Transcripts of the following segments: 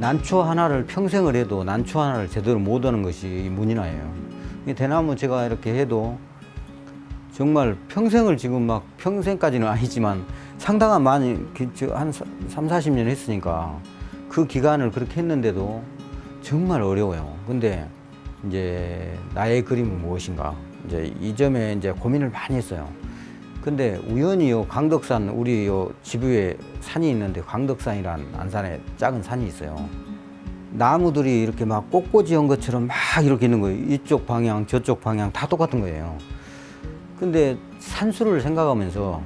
난초 하나를 평생을 해도 난초 하나를 제대로 못 얻는 것이 이 문인화예요. 이 대나무 제가 이렇게 해도 정말 평생을 지금 막 평생까지는 아니지만 상당한 많이 한 3, 40년 했으니까 그 기간을 그렇게 했는데도 정말 어려워요. 근데 이제 나의 그림은 무엇인가? 이제 이 점에 이제 고민을 많이 했어요. 근데 우연히 요 광덕산 우리 요 집 위에 산이 있는데 광덕산이란 안산에 작은 산이 있어요. 나무들이 이렇게 막 꽃꽂이한 것처럼 막 이렇게 있는 거예요. 이쪽 방향 저쪽 방향 다 똑같은 거예요. 근데 산수를 생각하면서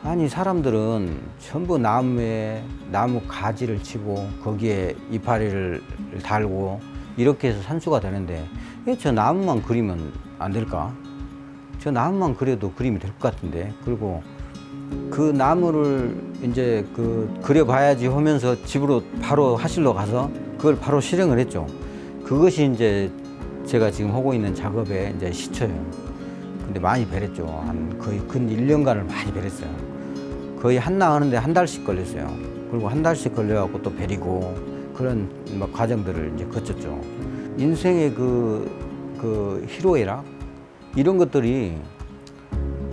아니 사람들은 전부 나무에 나무 가지를 치고 거기에 이파리를 달고 이렇게 해서 산수가 되는데 왜 저 나무만 그리면 안 될까? 저 나무만 그려도 그림이 될 것 같은데. 그리고 그 나무를 이제 그려봐야지 하면서 집으로 바로 하실러 가서 그걸 바로 실행을 했죠. 그것이 이제 제가 지금 하고 있는 작업의 이제 시초예요. 근데 많이 배렸죠. 한 거의 근 1년간을 많이 배렸어요. 거의 하나 하는데 한 달씩 걸렸어요. 그리고 한 달씩 걸려갖고 또 배리고 그런 막 과정들을 이제 거쳤죠. 인생의 그 희로애락 이런 것들이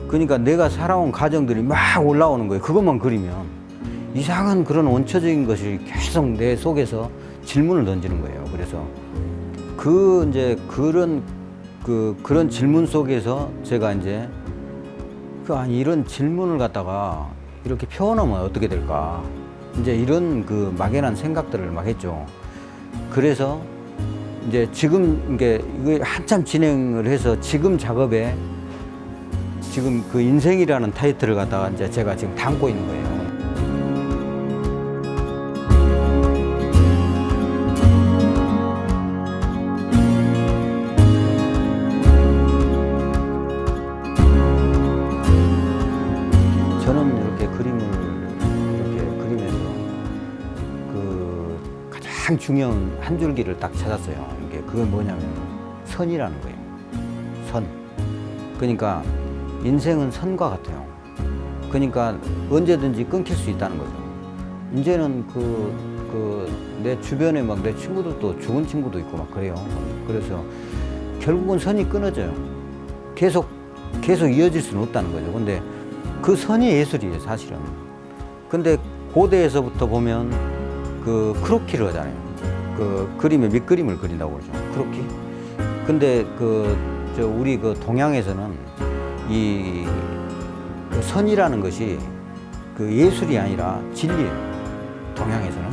그러니까 내가 살아온 과정들이 막 올라오는 거예요. 그것만 그리면 이상한 그런 원초적인 것이 계속 내 속에서 질문을 던지는 거예요. 그래서 이제 그런 질문 속에서 제가 이제 아니 이런 질문을 갖다가 이렇게 표현하면 어떻게 될까? 이제 이런 그 막연한 생각들을 막 했죠. 그래서 이제 지금 이게 한참 진행을 해서 지금 작업에 지금 그 인생이라는 타이틀을 갖다가 이제 제가 지금 담고 있는 거예요. 저는 이렇게 그림을 이렇게 그리면서 그 가장 중요한 한 줄기를 딱 찾았어요. 이게 그건 뭐냐면 선이라는 거예요. 선. 그러니까 인생은 선과 같아요. 그러니까 언제든지 끊길 수 있다는 거죠. 이제는 내 주변에 막 내 친구들도 죽은 친구도 있고 막 그래요. 그래서 결국은 선이 끊어져요. 계속 이어질 수는 없다는 거죠. 근데 그 선이 예술이에요, 사실은. 근데 고대에서부터 보면 그 크로키를 하잖아요. 그 그림에 밑그림을 그린다고 그러죠. 크로키. 근데 우리 그 동양에서는 그 선이라는 것이 그 예술이 아니라 진리예요. 동양에서는.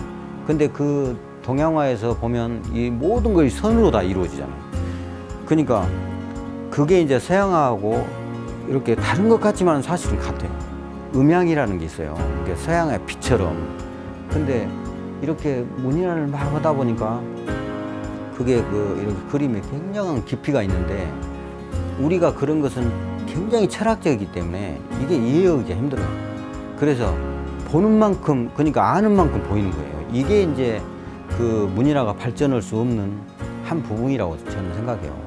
근데 그 동양화에서 보면 이 모든 것이 선으로 다 이루어지잖아요. 그러니까 그게 이제 서양화하고 이렇게 다른 것 같지만 사실은 같아요. 음양이라는 게 있어요. 이게 서양의 빛처럼. 근데 이렇게 문인화를 막 하다 보니까 그게 이렇게 그림에 굉장한 깊이가 있는데 우리가 그런 것은 굉장히 철학적이기 때문에 이게 이해하기가 힘들어요. 그래서 보는 만큼, 그러니까 아는 만큼 보이는 거예요. 이게 이제 그 문인화가 발전할 수 없는 한 부분이라고 저는 생각해요.